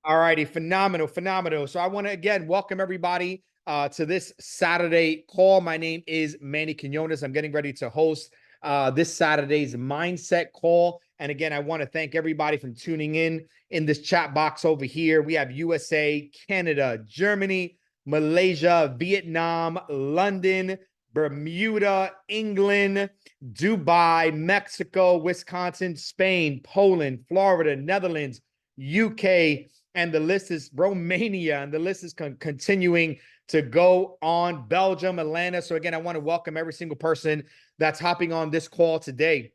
All righty, phenomenal, phenomenal. So I want to again welcome everybody to this Saturday call. My name is Manny Quinones. I'm getting ready to host this Saturday's mindset call. And again, I want to thank everybody from tuning in this chat box over here. We have USA, Canada, Germany, Malaysia, Vietnam, London, Bermuda, England, Dubai, Mexico, Wisconsin, Spain, Poland, Florida, Netherlands, UK, and the list is Romania, and the list is continuing to go on. Belgium, Atlanta. So again, I want to welcome every single person that's hopping on this call today.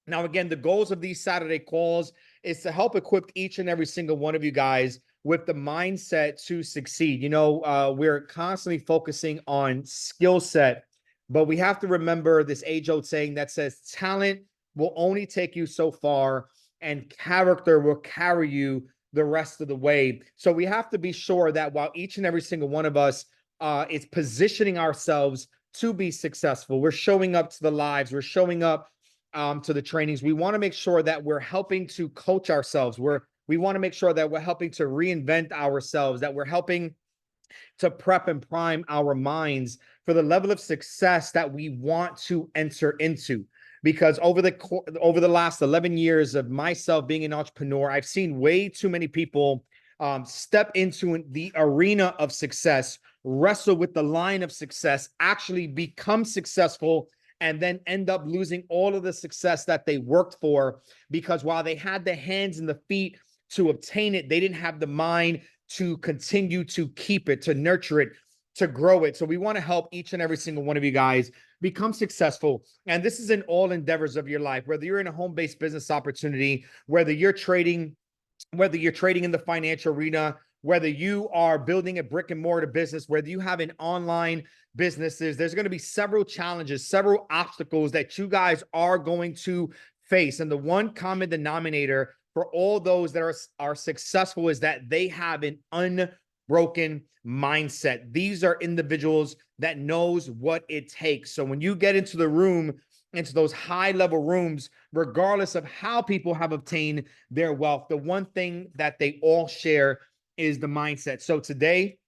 Now, again, the goals of these Saturday calls is to help equip each and every single one of you guys with the mindset to succeed. We're constantly focusing on skill set, but we have to remember this age-old saying that says talent will only take you so far and character will carry you the rest of the way. So we have to be sure that while each and every single one of us is positioning ourselves to be successful, we're showing up to the lives, we're showing up to the trainings. We want to make sure that we're helping to coach ourselves. We want to make sure that we're helping to reinvent ourselves, that we're helping to prep and prime our minds for the level of success that we want to enter into. Because over the last 11 years of myself being an entrepreneur, I've seen way too many people step into the arena of success, wrestle with the line of success, actually become successful, and then end up losing all of the success that they worked for, because while they had the hands and the feet to obtain it, they didn't have the mind to continue to keep it, to nurture it, to grow it. So we want to help each and every single one of you guys become successful. And this is in all endeavors of your life, whether you're in a home-based business opportunity, whether you're trading in the financial arena, whether you are building a brick and mortar business, whether you have an online businesses, there's going to be several challenges, several obstacles that you guys are going to face. And the one common denominator for all those that are successful is that they have an unbroken mindset. These are individuals that knows what it takes. So when you get into the room, into those high level rooms, regardless of how people have obtained their wealth, the one thing that they all share is the mindset. So today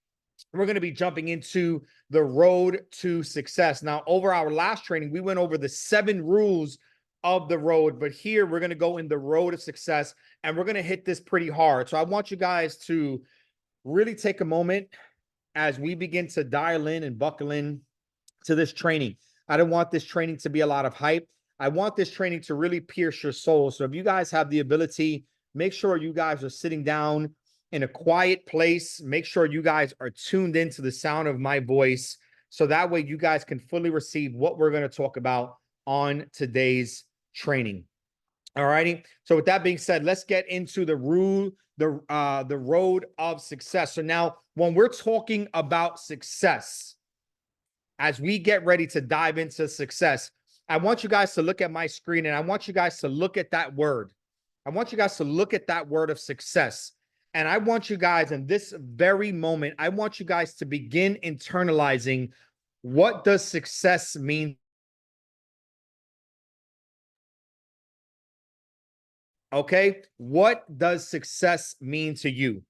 we're going to be jumping into the road to success. Now, over our last training, we went over the 7 rules of the road, but here we're going to go in the road of success, and we're going to hit this pretty hard. So I want you guys to really take a moment as we begin to dial in and buckle in to this training. I don't want this training to be a lot of hype. I want this training to really pierce your soul. So if you guys have the ability, make sure you guys are sitting down in a quiet place. Make sure you guys are tuned into the sound of my voice, so that way you guys can fully receive what we're going to talk about on today's training. All righty. So with that being said, let's get into the road of success. So now when we're talking about success, as we get ready to dive into success, I want you guys to look at my screen, and I want you guys to look at that word. I want you guys to look at that word of success. And I want you guys in this very moment, I want you guys to begin internalizing, what does success mean? Okay, what does success mean to you?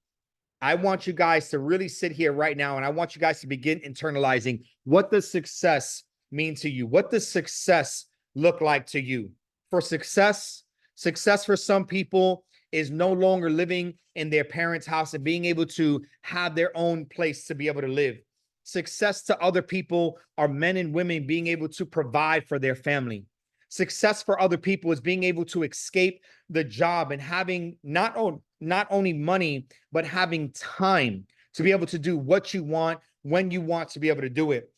I want you guys to really sit here right now, and I want you guys to begin internalizing, what does success mean to you? What does success look like to you? For success for some people is no longer living in their parents' house and being able to have their own place to be able to live. Success to other people are men and women being able to provide for their family. Success for other people is being able to escape the job and having not only money, but having time to be able to do what you want, when you want to be able to do it.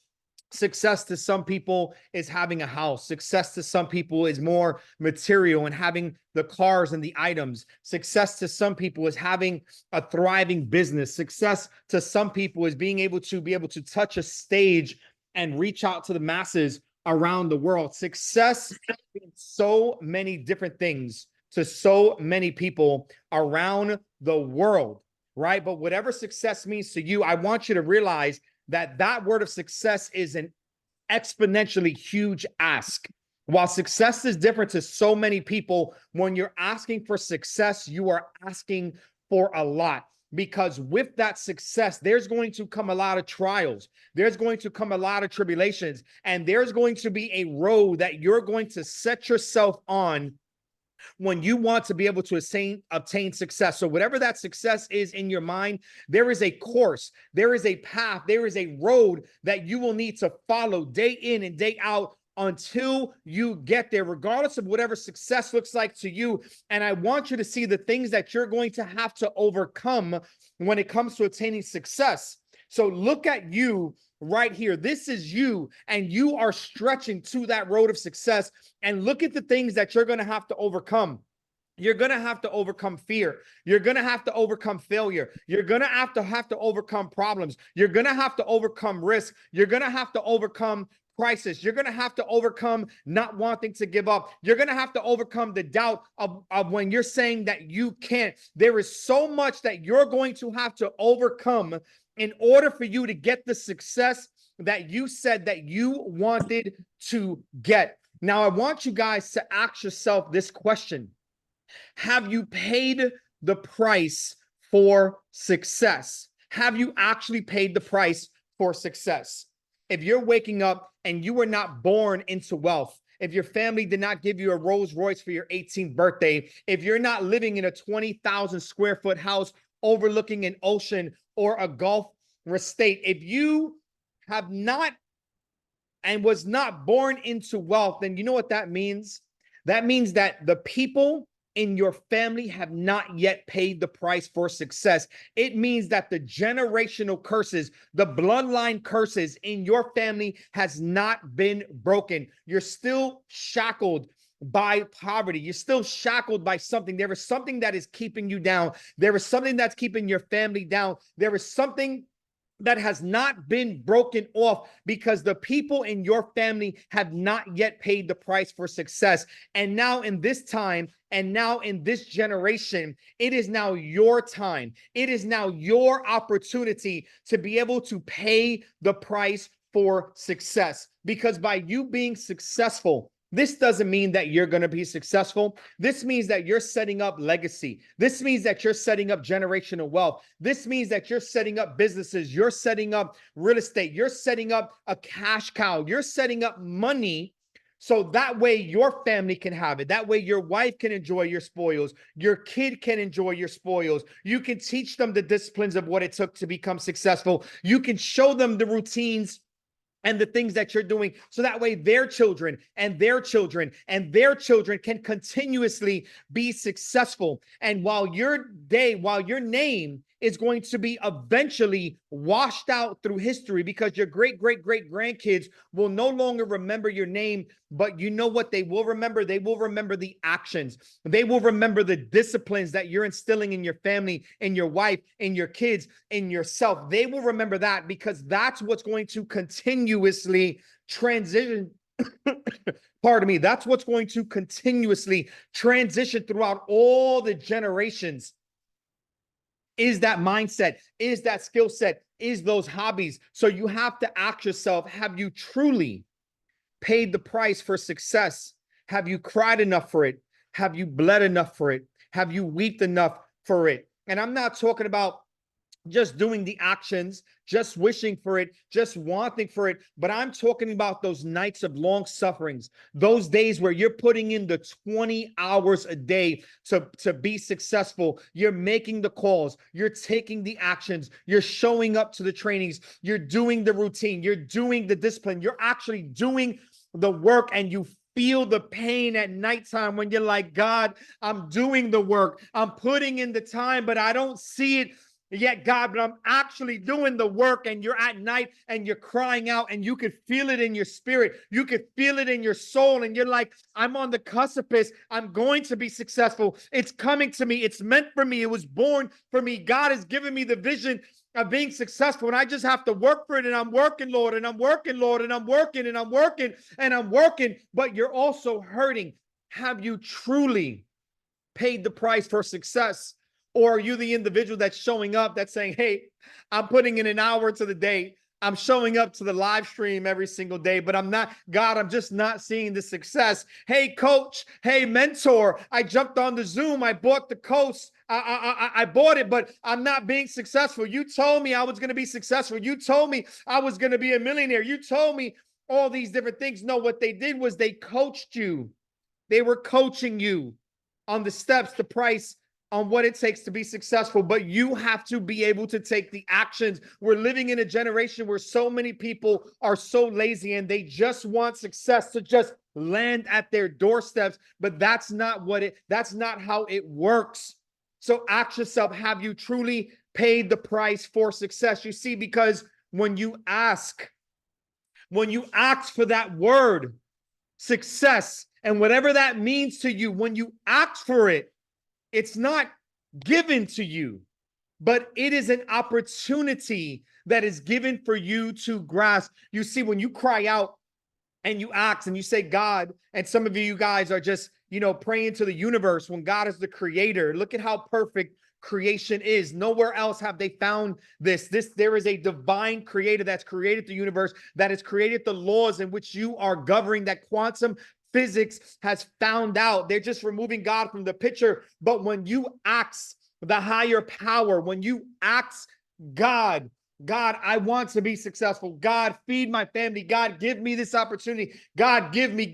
Success to some people is having a house. Success to some people is more material and having the cars and the items. Success to some people is having a thriving business. Success to some people is being able to touch a stage and reach out to the masses around the world. Success means so many different things to so many people around the world, right? But whatever success means to you, I want you to realize that that word of success is an exponentially huge ask. While success is different to so many people, when you're asking for success, you are asking for a lot. because with that success, there's going to come a lot of trials. There's going to come a lot of tribulations, and there's going to be a road that you're going to set yourself on when you want to be able to obtain success. So whatever that success is in your mind, there is a course, there is a path, there is a road that you will need to follow day in and day out until you get there, regardless of whatever success looks like to you. And I want you to see the things that you're going to have to overcome when it comes to attaining success. So look at you right here. This is you, and you are stretching to that road of success. And look at the things that you're going to have to overcome. You're going to have to overcome fear. You're going to have to overcome failure. You're going to have to overcome problems. You're going to have to overcome risk. You're going to have to overcome crisis. You're going to have to overcome not wanting to give up. You're going to have to overcome the doubt of when you're saying that you can't. There is so much that you're going to have to overcome in order for you to get the success that you said that you wanted to get. Now, I want you guys to ask yourself this question. Have you paid the price for success? Have you actually paid the price for success? If you're waking up and you were not born into wealth, if your family did not give you a Rolls Royce for your 18th birthday, if you're not living in a 20,000 square foot house overlooking an ocean or a Gulf estate, if you have not and was not born into wealth, then you know what that means? That means that the people in your family have not yet paid the price for success. It means that the generational curses, the bloodline curses in your family has not been broken. You're still shackled by poverty. You're still shackled by something. There is something that is keeping you down. There is something that's keeping your family down. There is something that has not been broken off because the people in your family have not yet paid the price for success. And now in this time, and now in this generation, it is now your time. It is now your opportunity to be able to pay the price for success. Because by you being successful, this doesn't mean that you're going to be successful. This means that you're setting up legacy. This means that you're setting up generational wealth. This means that you're setting up businesses. You're setting up real estate. You're setting up a cash cow. You're setting up money so that way your family can have it. That way your wife can enjoy your spoils. Your kid can enjoy your spoils. You can teach them the disciplines of what it took to become successful. You can show them the routines and the things that you're doing, so that way their children and their children and their children can continuously be successful. And while your name is going to be eventually washed out through history, because your great grandkids will no longer remember your name, but you know what they will remember? They will remember the actions. They will remember the disciplines that you're instilling in your family, in your wife, in your kids, in yourself. They will remember that, because that's what's going to continuously transition. Pardon me. That's what's going to continuously transition throughout all the generations. Is that mindset, is that skill set, is those hobbies. So you have to ask yourself, have you truly paid the price for success? Have you cried enough for it? Have you bled enough for it? Have you wept enough for it? And I'm not talking about just doing the actions, just wishing for it, just wanting for it. But I'm talking about those nights of long sufferings, those days where you're putting in the 20 hours a day to be successful. You're making the calls, you're taking the actions, you're showing up to the trainings, you're doing the routine, you're doing the discipline, you're actually doing the work, and you feel the pain at nighttime when you're like, God, I'm doing the work, I'm putting in the time, but I don't see it yet, God, but I'm actually doing the work. And you're at night and you're crying out, and you could feel it in your spirit. You could feel it in your soul. And you're like, I'm on the precipice. I'm going to be successful. It's coming to me. It's meant for me. It was born for me. God has given me the vision of being successful, and I just have to work for it. And I'm working, Lord, and I'm working, Lord, and I'm working, and I'm working, and I'm working. But you're also hurting. Have you truly paid the price for success? Or are you the individual that's showing up, that's saying, hey, I'm putting in an hour to the day. I'm showing up to the live stream every single day, but I'm just not seeing the success. Hey, coach. Hey, mentor. I jumped on the Zoom. I bought the course. I bought it, but I'm not being successful. You told me I was going to be successful. You told me I was going to be a millionaire. You told me all these different things. No, what they did was they coached you. They were coaching you on the steps, the price, on what it takes to be successful, but you have to be able to take the actions. We're living in a generation where so many people are so lazy and they just want success to just land at their doorsteps, but that's not how it works. So ask yourself, have you truly paid the price for success? You see, because when you ask for that word, success, and whatever that means to you, when you ask for it, it's not given to you, but it is an opportunity that is given for you to grasp. You see, when you cry out and you ask and you say, God, and some of you guys are just, praying to the universe when God is the creator. Look at how perfect creation is. Nowhere else have they found this. There is a divine creator that's created the universe, that has created the laws in which you are governing, that quantum physics has found out. They're just removing God from the picture. But when you ask the higher power, when you ask God, I want to be successful. God, feed my family. God, give me this opportunity. God, give me.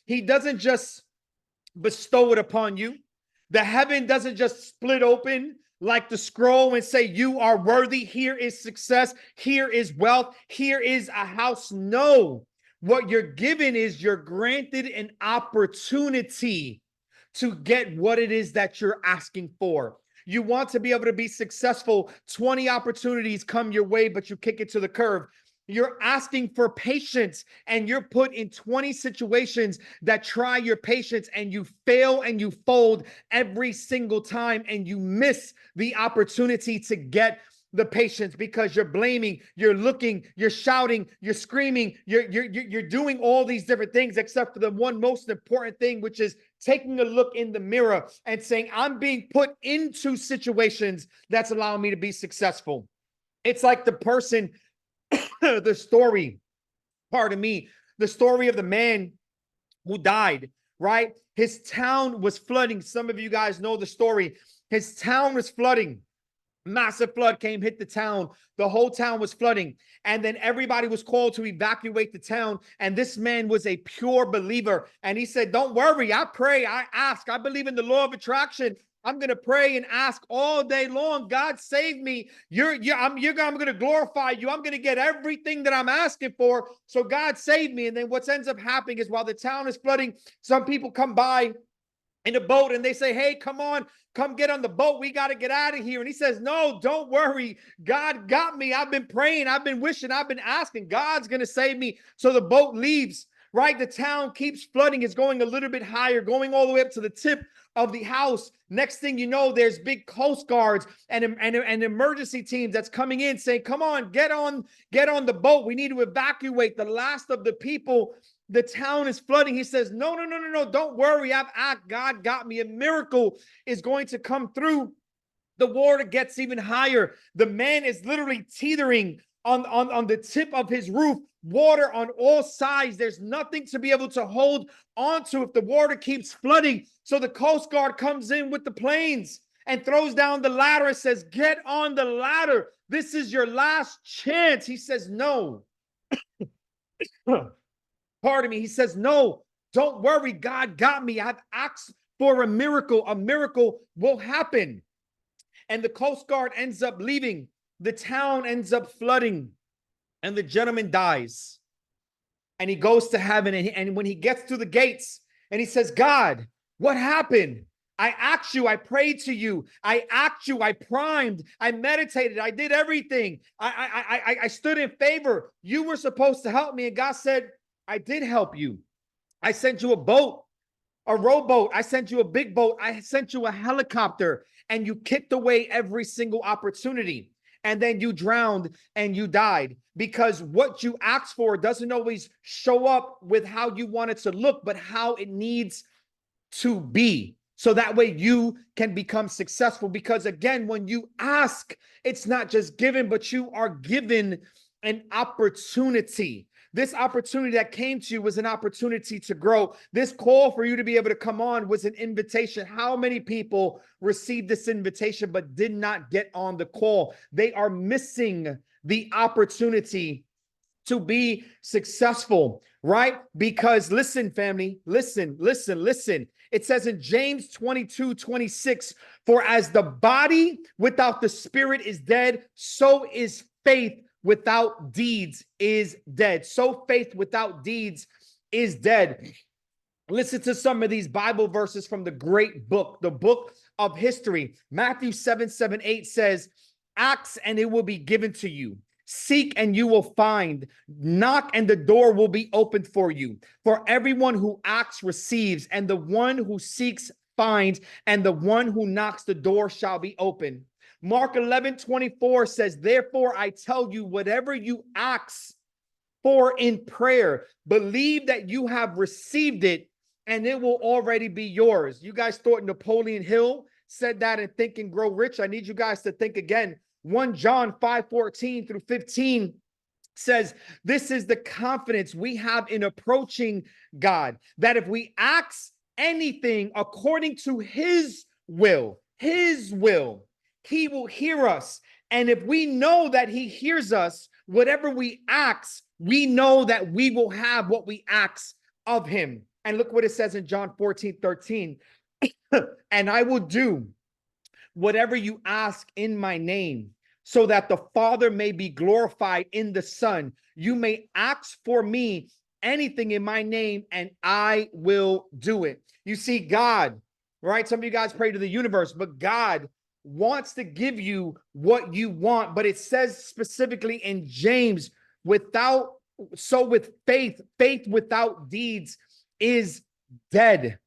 He doesn't just bestow it upon you. The heaven doesn't just split open like the scroll and say, you are worthy. Here is success. Here is wealth. Here is a house. No. What you're given is you're granted an opportunity to get what it is that you're asking for. You want to be able to be successful. 20 opportunities come your way, but you kick it to the curb. You're asking for patience, and you're put in 20 situations that try your patience, and you fail and you fold every single time, and you miss the opportunity to get the patience because you're blaming, you're looking, you're shouting, you're screaming, you're doing all these different things except for the one most important thing, which is taking a look in the mirror and saying, I'm being put into situations that's allowing me to be successful. It's like the person, the story of the man who died, right? His town was flooding. Some of you guys know the story. His town was flooding. Massive flood hit the town. The whole town was flooding. And then everybody was called to evacuate the town. And this man was a pure believer. And he said, don't worry. I pray. I ask. I believe in the law of attraction. I'm going to pray and ask all day long. God, save me. I'm going to glorify you. I'm going to get everything that I'm asking for. So God, save me. And then what ends up happening is while the town is flooding, some people come by in a boat and they say, hey, come on, come get on the boat. We got to get out of here. And he says, no, don't worry. God got me. I've been praying. I've been wishing. I've been asking. God's going to save me. So the boat leaves, right? The town keeps flooding. It's going a little bit higher, going all the way up to the tip of the house. Next thing you know, there's big Coast Guards and emergency teams that's coming in saying, come on, get on the boat. We need to evacuate the last of the people. The town is flooding. He says, no, don't worry. I've asked. God got me. A miracle is going to come through. The water gets even higher. The man is literally teetering on the tip of his roof. Water on all sides. There's nothing to be able to hold onto if the water keeps flooding. So the Coast Guard comes in with the planes and throws down the ladder and says, get on the ladder. This is your last chance. He says, no. Pardon me. He says, no, don't worry. God got me. I've asked for a miracle. A miracle will happen. And the Coast Guard ends up leaving. The town ends up flooding. And the gentleman dies. And he goes to heaven. And when he gets to the gates and he says, God, what happened? I asked you, I prayed to you, I asked you, I primed, I meditated, I did everything. I stood in favor. You were supposed to help me. And God said, I did help you. I sent you a boat, a rowboat. I sent you a big boat. I sent you a helicopter, and you kicked away every single opportunity. And then you drowned and you died because what you asked for doesn't always show up with how you want it to look, but how it needs to be. So that way you can become successful. Because again, when you ask, it's not just given, but you are given an opportunity. This opportunity that came to you was an opportunity to grow. This call for you to be able to come on was an invitation. How many people received this invitation but did not get on the call? They are missing the opportunity to be successful, right? Because listen, family, listen. It says in James 22:26, for as the body without the spirit is dead, so is faith without deeds is dead. So faith without deeds is dead. Listen to some of these Bible verses from the great book, the book of history. Matthew 7:8 says, ask and it will be given to you. Seek and you will find. Knock and the door will be opened for you. For everyone who asks receives, and the one who seeks finds, and the one who knocks the door shall be open. Mark 11:24 says, therefore I tell you, whatever you ask for in prayer, believe that you have received it and it will already be yours. You guys thought Napoleon Hill said that in Think and Grow Rich. I need you guys to think again. 1 John 5:14 through 15 says, this is the confidence we have in approaching God, that if we ask anything according to his will, he will hear us. And if we know that he hears us, whatever we ask, we know that we will have what we ask of him. And look what it says in John 14:13. And I will do whatever you ask in my name, so that the Father may be glorified in the Son. You may ask for me anything in my name, and I will do it. You see, God, right? Some of you guys pray to the universe, but God wants to give you what you want. But it says specifically in James, with faith without deeds is dead.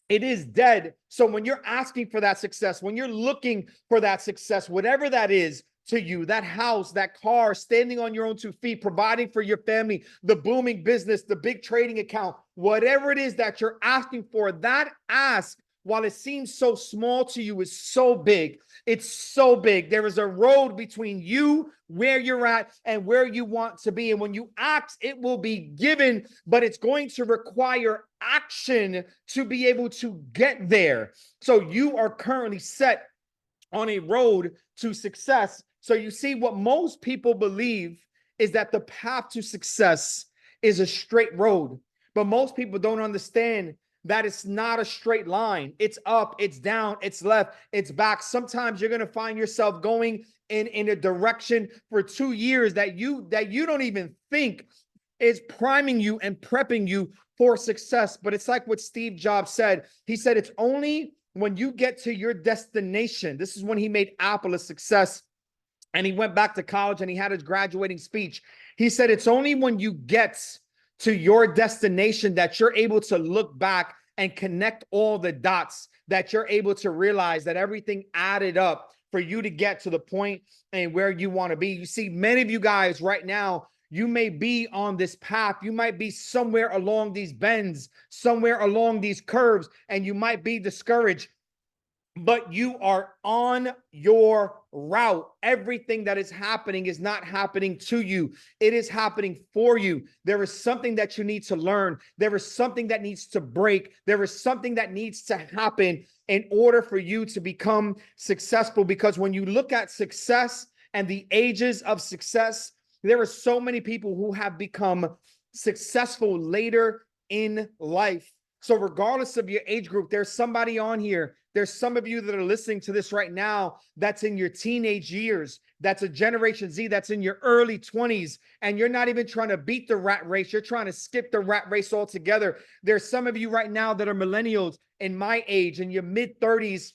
It is dead. So when you're asking for that success, when you're looking for that success, whatever that is to you, that house, that car, standing on your own 2 feet, providing for your family, the booming business, the big trading account, whatever it is that you're asking for, that ask, while it seems so small to you, is so big. It's so big. There is a road between you, where you're at, and where you want to be. And when you ask, it will be given, but it's going to require action to be able to get there. So you are currently set on a road to success. So you see, what most people believe is that the path to success is a straight road, but most people don't understand that it's not a straight line. It's up, it's down, it's left, it's back. Sometimes you're going to find yourself going in a direction for 2 years that you don't even think is priming you and prepping you for success. But it's like what Steve Jobs said. He said, it's only when you get to your destination. This is when he made Apple a success. And he went back to college and he had his graduating speech. He said, it's only when you get to your destination that you're able to look back and connect all the dots, that you're able to realize that everything added up for you to get to the point and where you want to be. You see, many of you guys right now, you may be on this path. You might be somewhere along these bends, somewhere along these curves, and you might be discouraged. But you are on your route. Everything that is happening is not happening to you. It is happening for you. There is something that you need to learn. There is something that needs to break. There is something that needs to happen in order for you to become successful. Because when you look at success and the ages of success, there are so many people who have become successful later in life. So regardless of your age group, there's somebody on here. There's some of you that are listening to this right now that's in your teenage years. That's a Generation Z that's in your early 20s. And you're not even trying to beat the rat race. You're trying to skip the rat race altogether. There's some of you right now that are millennials in my age, in your mid 30s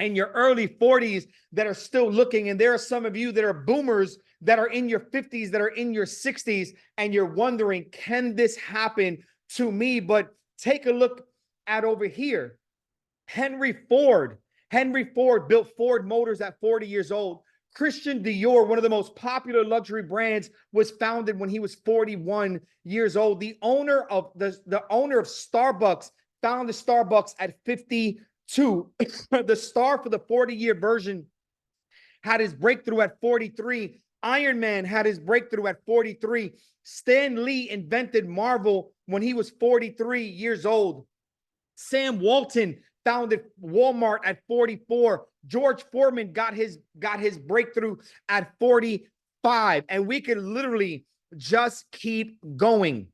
and your early 40s, that are still looking. And there are some of you that are boomers that are in your 50s, that are in your 60s. And you're wondering, can this happen to me? But take a look at over here. Henry Ford built Ford Motors at 40 years old. Christian Dior, one of the most popular luxury brands, was founded when he was 41 years old. The owner of Starbucks founded Starbucks at 52. The star for the 40-year version had his breakthrough at 43. Iron Man had his breakthrough at 43. Stan Lee invented Marvel when he was 43 years old. Sam Walton founded Walmart at 44. George Foreman got his breakthrough at 45. And we could literally just keep going.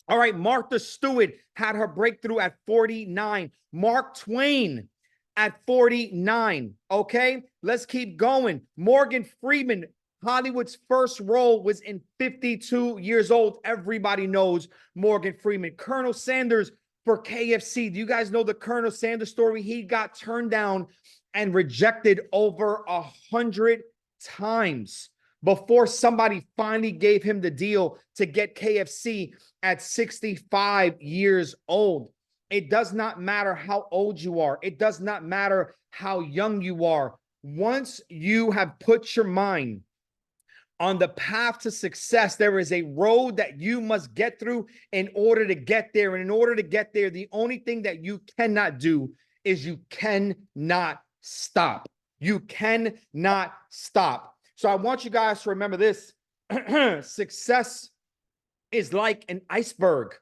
All right, Martha Stewart had her breakthrough at 49. Mark Twain at 49. Okay, let's keep going. Morgan Freeman, Hollywood's first role was in 52 years old. Everybody knows Morgan Freeman. Colonel Sanders for KFC. Do you guys know the Colonel Sanders story? He got turned down and rejected over 100 times before somebody finally gave him the deal to get KFC at 65 years old. It does not matter how old you are. It does not matter how young you are. Once you have put your mind on the path to success, there is a road that you must get through in order to get there. And in order to get there, the only thing that you cannot do is you cannot stop. You cannot stop. So I want you guys to remember this. Success is like an iceberg.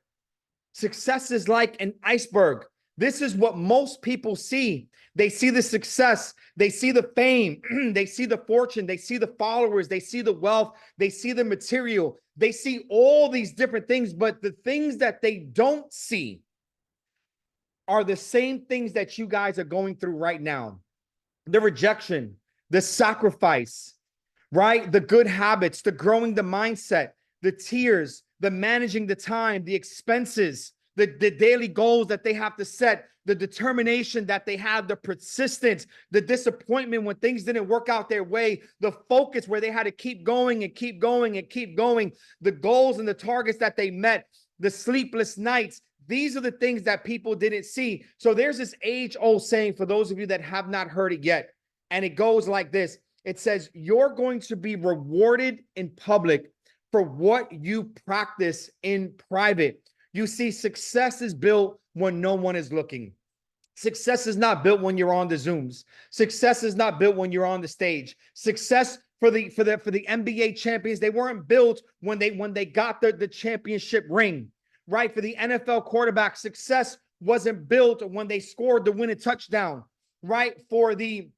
Success is like an iceberg. This is what most people see. They see the success, they see the fame, they see the fortune, they see the followers, they see the wealth, they see the material, they see all these different things, but the things that they don't see are the same things that you guys are going through right now. The rejection, the sacrifice, right? The good habits, the growing the mindset, the tears, the managing the time, the expenses, the daily goals that they have to set, the determination that they have, the persistence, the disappointment when things didn't work out their way, the focus where they had to keep going and keep going and keep going, the goals and the targets that they met, the sleepless nights. These are the things that people didn't see. So there's this age-old saying for those of you that have not heard it yet, and it goes like this. It says, you're going to be rewarded in public for what you practice in private. You see, success is built when no one is looking. Success is not built when you're on the Zooms. Success is not built when you're on the stage. Success for the NBA champions, they weren't built when they got the championship ring, right? For the NFL quarterback, success wasn't built when they scored the winning touchdown, right? For the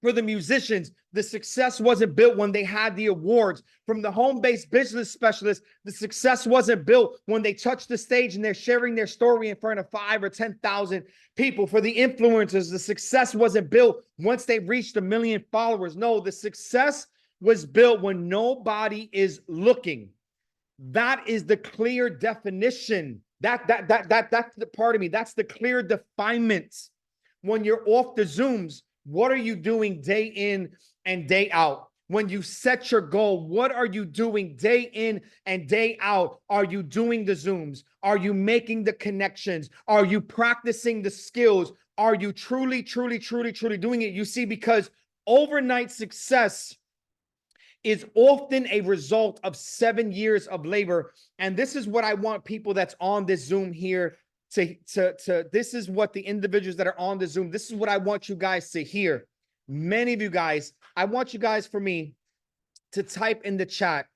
musicians, the success wasn't built when they had the awards. From the home-based business specialists, the success wasn't built when they touched the stage and they're sharing their story in front of 5,000 or 10,000 people. For the influencers, the success wasn't built once they reached 1 million followers. No, the success was built when nobody is looking. That is the clear definition. That's the part of me. That's the clear definement. When you're off the Zooms, what are you doing day in and day out? When you set your goal, what are you doing day in and day out? Are you doing the Zooms? Are you making the connections? Are you practicing the skills? Are you truly doing it? You see, because overnight success is often a result of 7 years of labor. And this is what I want people that's on this Zoom here this is what the individuals that are on the Zoom, this is what I want you guys to hear. Many of you guys, I want you guys for me to type in the chat,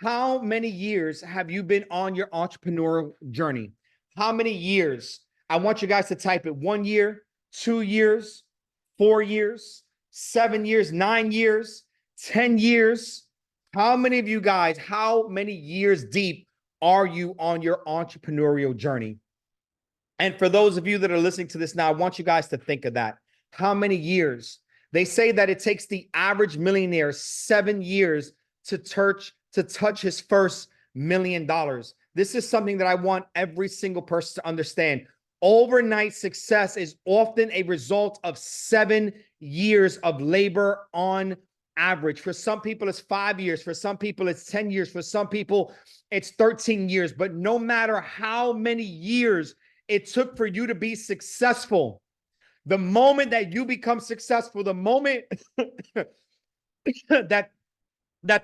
how many years have you been on your entrepreneurial journey? How many years? I want you guys to type it. 1 year, 2 years, 4 years, 7 years, 9 years, 10 years. How many of you guys, how many years deep are you on your entrepreneurial journey? And for those of you that are listening to this now, I want you guys to think of that. How many years? They say that it takes the average millionaire 7 years to touch his first $1 million. This is something that I want every single person to understand. Overnight success is often a result of 7 years of labor on average. For some people, it's 5 years. For some people, it's 10 years. For some people, it's 13 years. But no matter how many years it took for you to be successful, the moment that you become successful, the moment that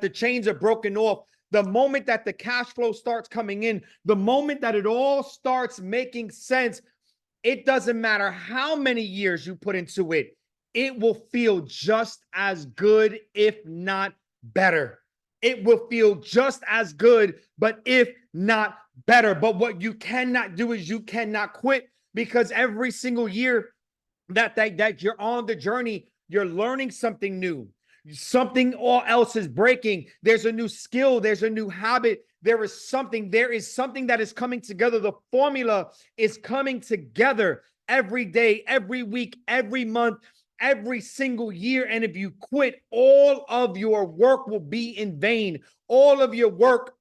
the chains are broken off, the moment that the cash flow starts coming in, the moment that it all starts making sense, it doesn't matter how many years you put into it. it will feel just as good, if not better. It will feel just as good, but if not better. But what you cannot do is you cannot quit, because every single year that you're on the journey, you're learning something new. Something all else is breaking. There's a new skill. There's a new habit. There is something that is coming together. The formula is coming together every day, every week, every month, every single year. And if you quit, all of your work will be in vain. All of your work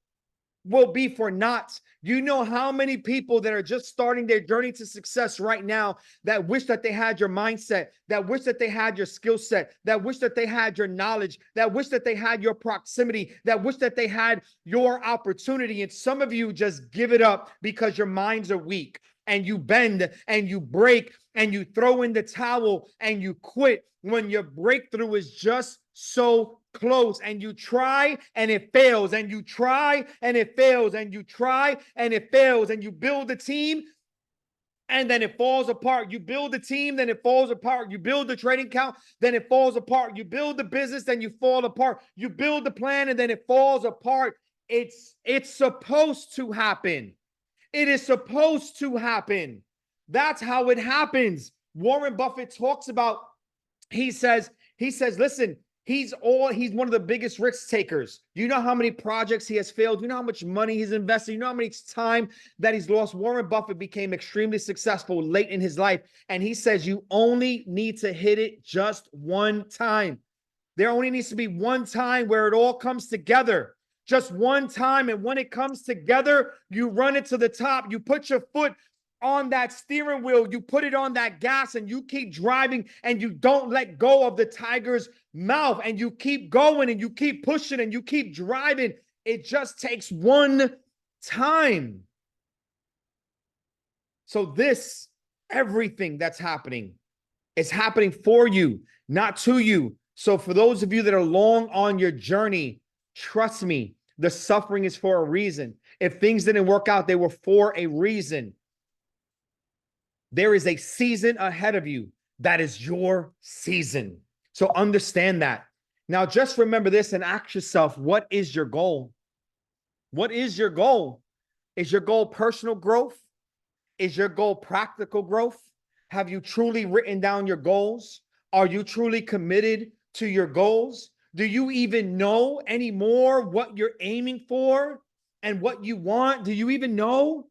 will be for naught. You know how many people that are just starting their journey to success right now that wish that they had your mindset, that wish that they had your skill set, that wish that they had your knowledge, that wish that they had your proximity, that wish that they had your opportunity. And some of you just give it up because your minds are weak, and you bend and you break and you throw in the towel and you quit when your breakthrough is just so close. And you try and it fails, and you try and it fails, and you try and it fails, and you build a team and then it falls apart. You build a team, then it falls apart. You build the trading account, then it falls apart. You build the business, then you fall apart. You build the plan, and then it falls apart. It's supposed to happen. It is supposed to happen. That's how it happens. Warren Buffett talks about, he says, listen, he's one of the biggest risk takers. You know how many projects he has failed? You know how much money he's invested? You know how many time that he's lost? Warren Buffett became extremely successful late in his life. And he says, you only need to hit it just one time. There only needs to be one time where it all comes together. Just one time. And when it comes together, you run it to the top. You put your foot on that steering wheel, you put it on that gas, and you keep driving, and you don't let go of the tiger's mouth, and you keep going, and you keep pushing, and you keep driving. It just takes one time. So everything that's happening is happening for you, not to you. So for those of you that are long on your journey, trust me, the suffering is for a reason. If things didn't work out, they were for a reason. There is a season ahead of you that is your season. So understand that. Now, just remember this and ask yourself, what is your goal? What is your goal? Is your goal personal growth? Is your goal practical growth? Have you truly written down your goals? Are you truly committed to your goals? Do you even know anymore what you're aiming for and what you want? Do you even know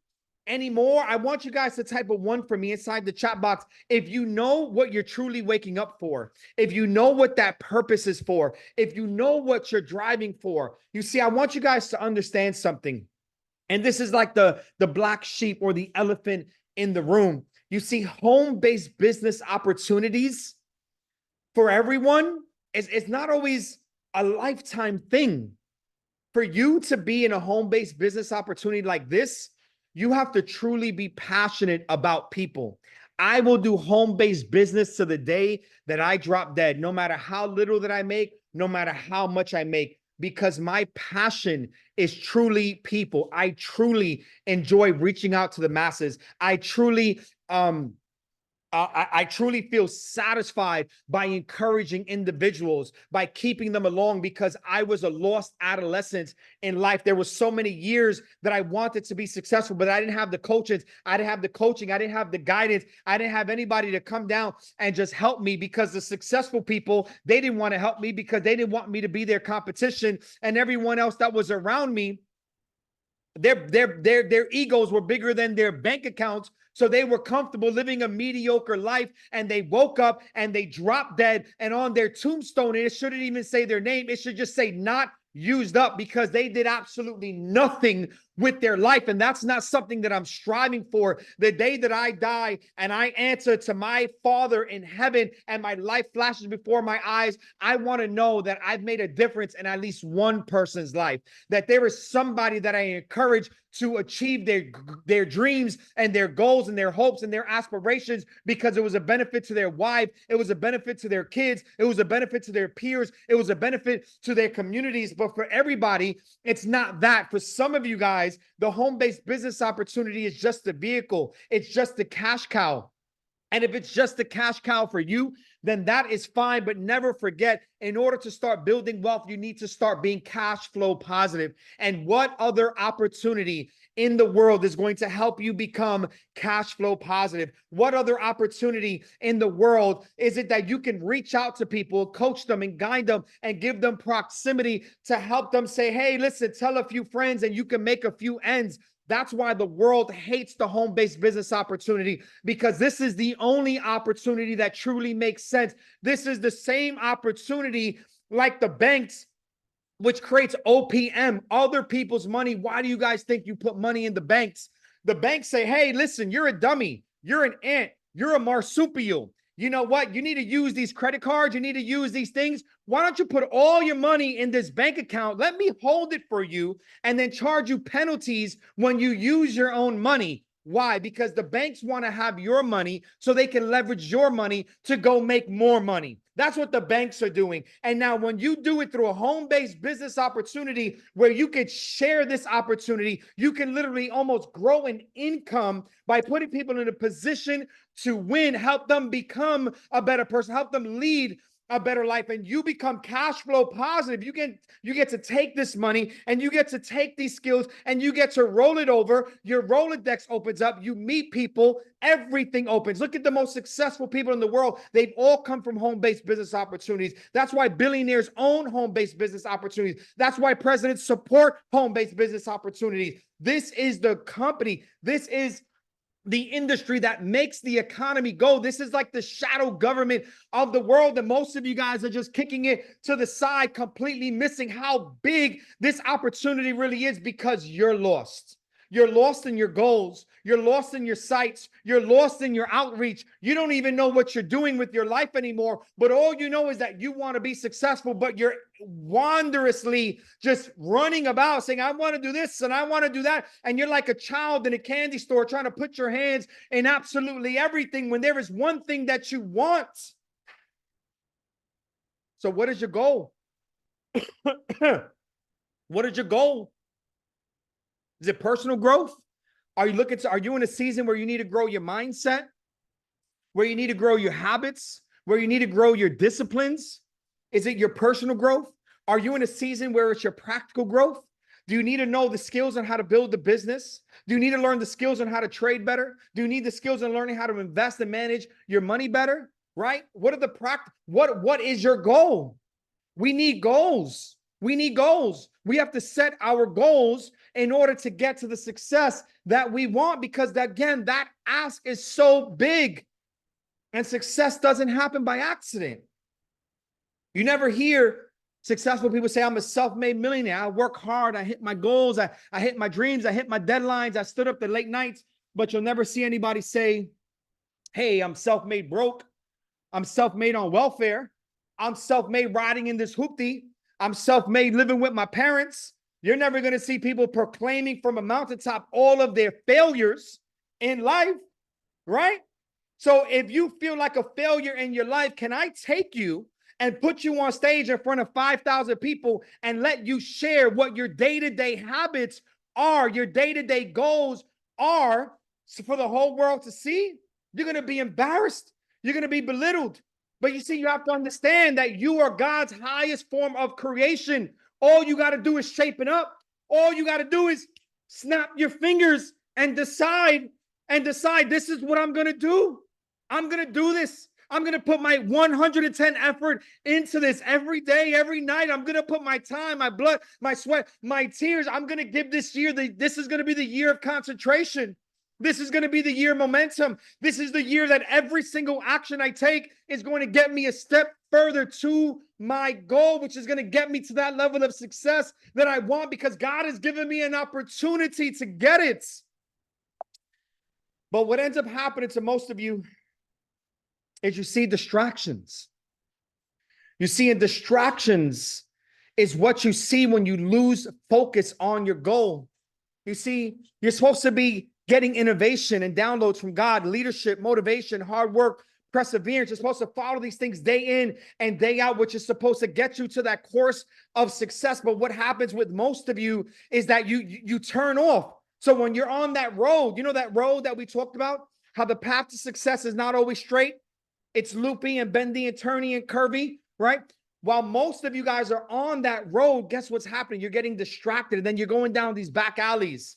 anymore? I want you guys to type a 1 for me inside the chat box if you know what you're truly waking up for, if you know what that purpose is for, if you know what you're driving for. You see, I want you guys to understand something. And this is like the black sheep or the elephant in the room. You see, home-based business opportunities for everyone it's not always a lifetime thing. For you to be in a home-based business opportunity like this, you have to truly be passionate about people. I will do home-based business to the day that I drop dead, no matter how little that I make, no matter how much I make, because my passion is truly people. I truly enjoy reaching out to the masses. I truly feel satisfied by encouraging individuals, by keeping them along, because I was a lost adolescent in life. There were so many years that I wanted to be successful, but I didn't have the coaches. I didn't have the coaching. I didn't have the guidance. I didn't have anybody to come down and just help me, because the successful people, they didn't want to help me because they didn't want me to be their competition. And everyone else that was around me, their egos were bigger than their bank accounts. So they were comfortable living a mediocre life, and they woke up and they dropped dead. And on their tombstone, it shouldn't even say their name. It should just say not used up, because they did absolutely nothing with their life. And that's not something that I'm striving for. The day that I die and I answer to my Father in heaven and my life flashes before my eyes, I want to know that I've made a difference in at least one person's life, that there is somebody that I encourage to achieve their dreams and their goals and their hopes and their aspirations, because it was a benefit to their wife, it was a benefit to their kids, it was a benefit to their peers, it was a benefit to their communities. But for everybody, it's not that. For some of you guys, the home-based business opportunity is just the vehicle. It's just the cash cow. And if it's just the cash cow for you, then that is fine. But never forget, in order to start building wealth, you need to start being cash flow positive. And what other opportunity in the world is going to help you become cash flow positive? What other opportunity in the world is it that you can reach out to people, coach them and guide them and give them proximity to help them say, hey, listen, tell a few friends and you can make a few ends. That's why the world hates the home-based business opportunity, because this is the only opportunity that truly makes sense. This is the same opportunity like the banks, which creates OPM, other people's money. Why do you guys think you put money in the banks? The banks say, hey, listen, you're a dummy. You're an ant. You're a marsupial. You know what? You need to use these credit cards. You need to use these things. Why don't you put all your money in this bank account? Let me hold it for you and then charge you penalties when you use your own money. Why? Because the banks want to have your money so they can leverage your money to go make more money. That's what the banks are doing. And now when you do it through a home-based business opportunity where you could share this opportunity, you can literally almost grow an income by putting people in a position to win, help them become a better person, help them lead a better life, and you become cash flow positive. You get to take this money and you get to take these skills and you get to roll it over. Your Rolodex opens up. You meet people. Everything opens. Look at the most successful people in the world. They've all come from home-based business opportunities. That's why billionaires own home-based business opportunities. That's why presidents support home-based business opportunities. This is the company. This is the industry that makes the economy go. This is like the shadow government of the world. And most of you guys are just kicking it to the side, completely missing how big this opportunity really is, because you're lost. You're lost in your goals. You're lost in your sights. You're lost in your outreach. You don't even know what you're doing with your life anymore. But all you know is that you want to be successful, but you're wanderously just running about saying, I want to do this and I want to do that. And you're like a child in a candy store trying to put your hands in absolutely everything when there is one thing that you want. So what is your goal? What is your goal? Is it personal growth? Are you in a season where you need to grow your mindset, where you need to grow your habits, where you need to grow your disciplines? Is it your personal growth? Are you in a season where it's your practical growth? Do you need to know the skills on how to build the business? Do you need to learn the skills on how to trade better? Do you need the skills on learning how to invest and manage your money better? Right? What is your goal? We need goals. We need goals. We have to set our goals in order to get to the success that we want, because again, that ask is so big and success doesn't happen by accident. You never hear successful people say, I'm a self-made millionaire. I work hard. I hit my goals. I hit my dreams. I hit my deadlines. I stood up the late nights. But you'll never see anybody say, hey, I'm self-made broke. I'm self-made on welfare. I'm self-made riding in this hoopty. I'm self-made living with my parents. You're never going to see people proclaiming from a mountaintop all of their failures in life, right? So if you feel like a failure in your life, can I take you and put you on stage in front of 5,000 people and let you share what your day-to-day habits are, your day-to-day goals are, for the whole world to see? You're going to be embarrassed. You're going to be belittled. But you see, you have to understand that you are God's highest form of creation. All you got to do is shape it up. All you got to do is snap your fingers and decide this is what I'm going to do. I'm going to do this. I'm going to put my 110 effort into this every day, every night. I'm going to put my time, my blood, my sweat, my tears. I'm going to give this year, this is going to be the year of concentration. This is going to be the year of momentum. This is the year that every single action I take is going to get me a step further to my goal, which is going to get me to that level of success that I want, because God has given me an opportunity to get it. But what ends up happening to most of you is you see distractions. You see, in distractions is what you see when you lose focus on your goal. You see, you're supposed to be getting innovation and downloads from God, leadership, motivation, hard work, perseverance. You're supposed to follow these things day in and day out, which is supposed to get you to that course of success. But what happens with most of you is that you turn off. So when you're on that road, you know that road that we talked about, how the path to success is not always straight. It's loopy and bendy and turny and curvy, right? While most of you guys are on that road, guess what's happening? You're getting distracted, and then you're going down these back alleys.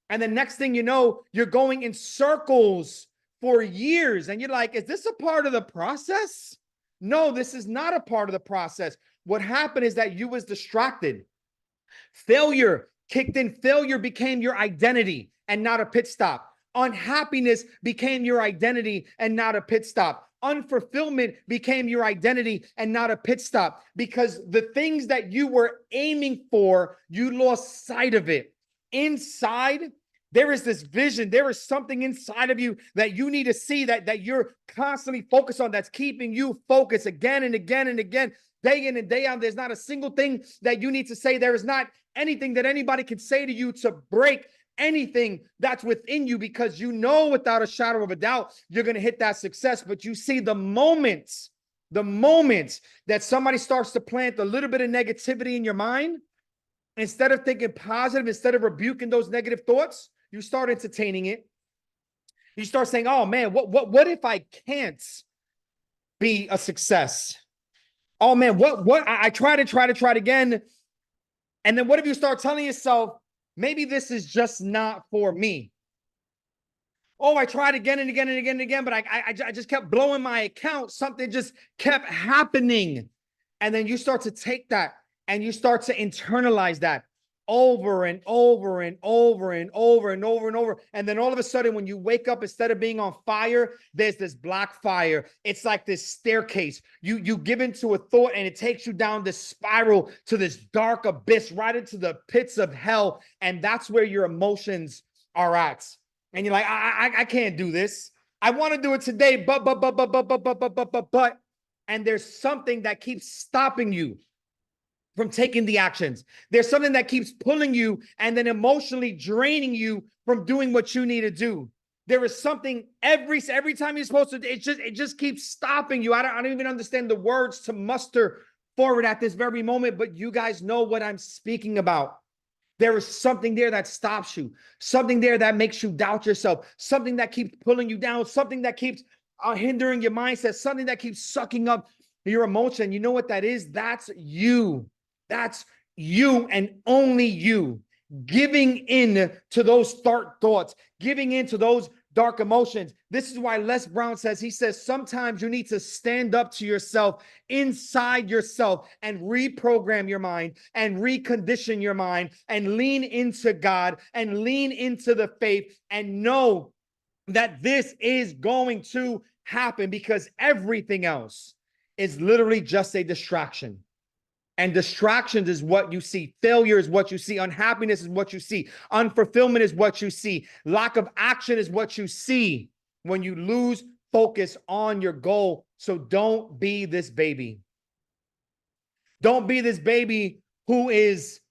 And the next thing you know, you're going in circles for years. And you're like, is this a part of the process? No, this is not a part of the process. What happened is that you was distracted. Failure kicked in. Failure became your identity and not a pit stop. Unhappiness became your identity and not a pit stop. Unfulfillment became your identity and not a pit stop, because the things that you were aiming for, you lost sight of it. Inside, there is this vision. There is something inside of you that you need to see, that you're constantly focused on, that's keeping you focused again and again and again, day in and day out. There's not a single thing that you need to say. There is not anything that anybody can say to you to break anything that's within you, because you know without a shadow of a doubt you're going to hit that success. But you see, the moments that somebody starts to plant a little bit of negativity in your mind, instead of thinking positive, instead of rebuking those negative thoughts, you start entertaining it. You start saying, oh man, what if I can't be a success? Oh man, I tried again. And then what if you start telling yourself, maybe this is just not for me? Oh, I tried again and again and again and again, but I just kept blowing my account. Something just kept happening. And then you start to take that and you start to internalize that over and over and over and over and over and over. And then all of a sudden, when you wake up, instead of being on fire, there's this black fire. It's like this staircase. You give into a thought, and it takes you down this spiral to this dark abyss, right into the pits of hell. And that's where your emotions are at. And you're like, I can't do this. I want to do it today, but. And there's something that keeps stopping you from taking the actions. There's something that keeps pulling you and then emotionally draining you from doing what you need to do. There is something every time you're supposed to, it just keeps stopping you. I don't even understand the words to muster forward at this very moment, but you guys know what I'm speaking about. There is something there that stops you, something there that makes you doubt yourself, something that keeps pulling you down, something that keeps hindering your mindset, something that keeps sucking up your emotion. You know what that is? That's you. That's you and only you, giving in to those dark thoughts, giving in to those dark emotions. This is why Les Brown says, he says, sometimes you need to stand up to yourself, inside yourself, and reprogram your mind and recondition your mind and lean into God and lean into the faith and know that this is going to happen, because everything else is literally just a distraction. And distractions is what you see. Failure is what you see. Unhappiness is what you see. Unfulfillment is what you see. Lack of action is what you see when you lose focus on your goal. So don't be this baby. Don't be this baby who is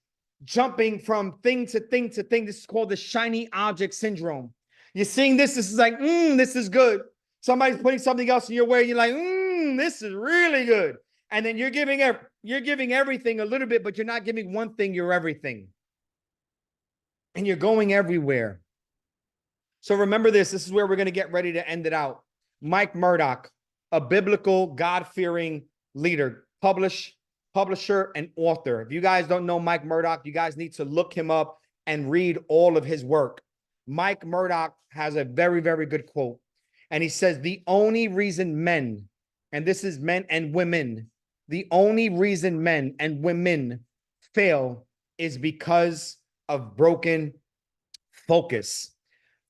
jumping from thing to thing to thing. This is called the shiny object syndrome. You're seeing this is like, this is good. Somebody's putting something else in your way. You're like, this is really good. And then you're giving everything a little bit, but you're not giving one thing, you're everything. And you're going everywhere. So remember this is where we're going to get ready to end it out. Mike Murdoch, a biblical, God-fearing leader, publisher, and author. If you guys don't know Mike Murdoch, you guys need to look him up and read all of his work. Mike Murdoch has a very, very good quote. And he says, the only reason men, and this is men and women, the only reason men and women fail is because of broken focus.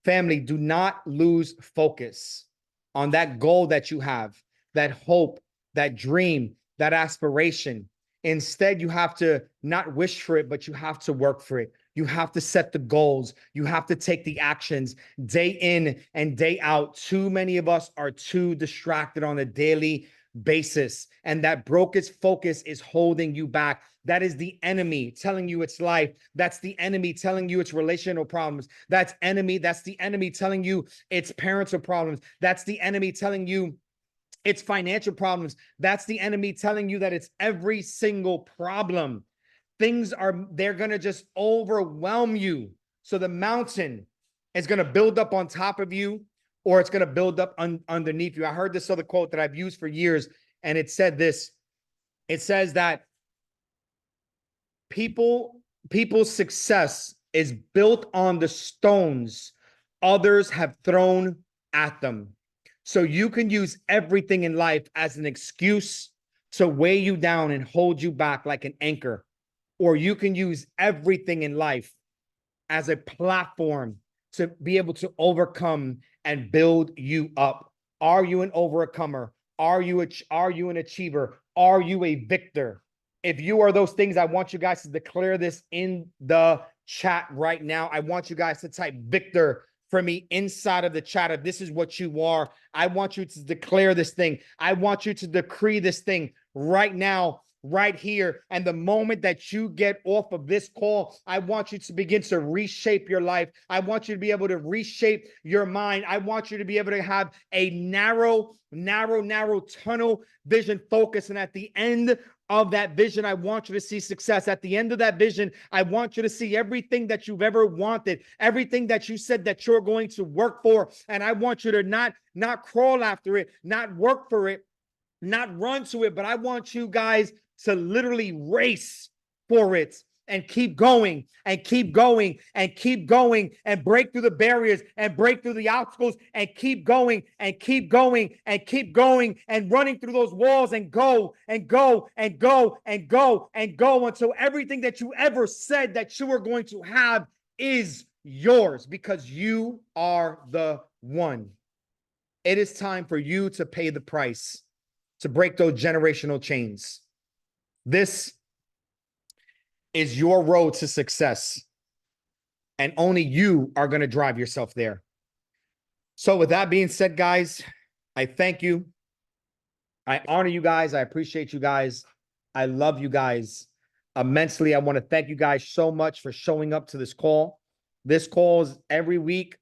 Family, do not lose focus on that goal that you have, that hope, that dream, that aspiration. Instead, you have to not wish for it, but you have to work for it. You have to set the goals. You have to take the actions day in and day out. Too many of us are too distracted on a daily basis, and that broken focus is holding you back. That is the enemy telling you it's life. That's the enemy telling you it's relational problems. That's the enemy telling you it's parental problems. That's the enemy telling you it's financial problems. That's the enemy telling you that it's every single problem. They're going to just overwhelm you. So the mountain is going to build up on top of you. or it's going to build up underneath you. I heard this other quote that I've used for years, and it said this. It says that people's success is built on the stones others have thrown at them. So you can use everything in life as an excuse to weigh you down and hold you back like an anchor, or you can use everything in life as a platform to be able to overcome and build you up. Are you an overcomer? Are you an achiever? Are you a victor? If you are those things, I want you guys to declare this in the chat right now. I want you guys to type victor for me inside of the chat. If this is what you are, I want you to declare this thing. I want you to decree this thing right now, right here. And the moment that you get off of this call, I want you to begin to reshape your life. I want you to be able to reshape your mind. I want you to be able to have a narrow tunnel vision focus. And at the end of that vision, I want you to see success. At the end of that vision, I want you to see everything that you've ever wanted, everything that you said that you're going to work for. And I want you to not crawl after it, not work for it, not run to it, but I want you guys to literally race for it and keep going and keep going and keep going and break through the barriers and break through the obstacles and keep going and keep going and keep going and running through those walls and go and go and go and go and go until everything that you ever said that you were going to have is yours, because you are the one. It is time for you to pay the price to break those generational chains. This is your road to success, and only you are going to drive yourself there. So with that being said, guys, I thank you. I honor you guys. I appreciate you guys. I love you guys immensely. I want to thank you guys so much for showing up to this call. This call is every week,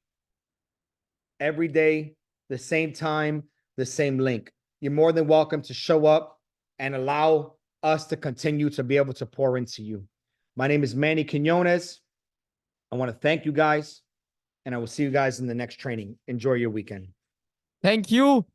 every day, the same time, the same link. You're more than welcome to show up and allow us to continue to be able to pour into you. My name is Man-nyy Quiñones. I want to thank you guys, and I will see you guys in the next training. Enjoy your weekend. Thank you.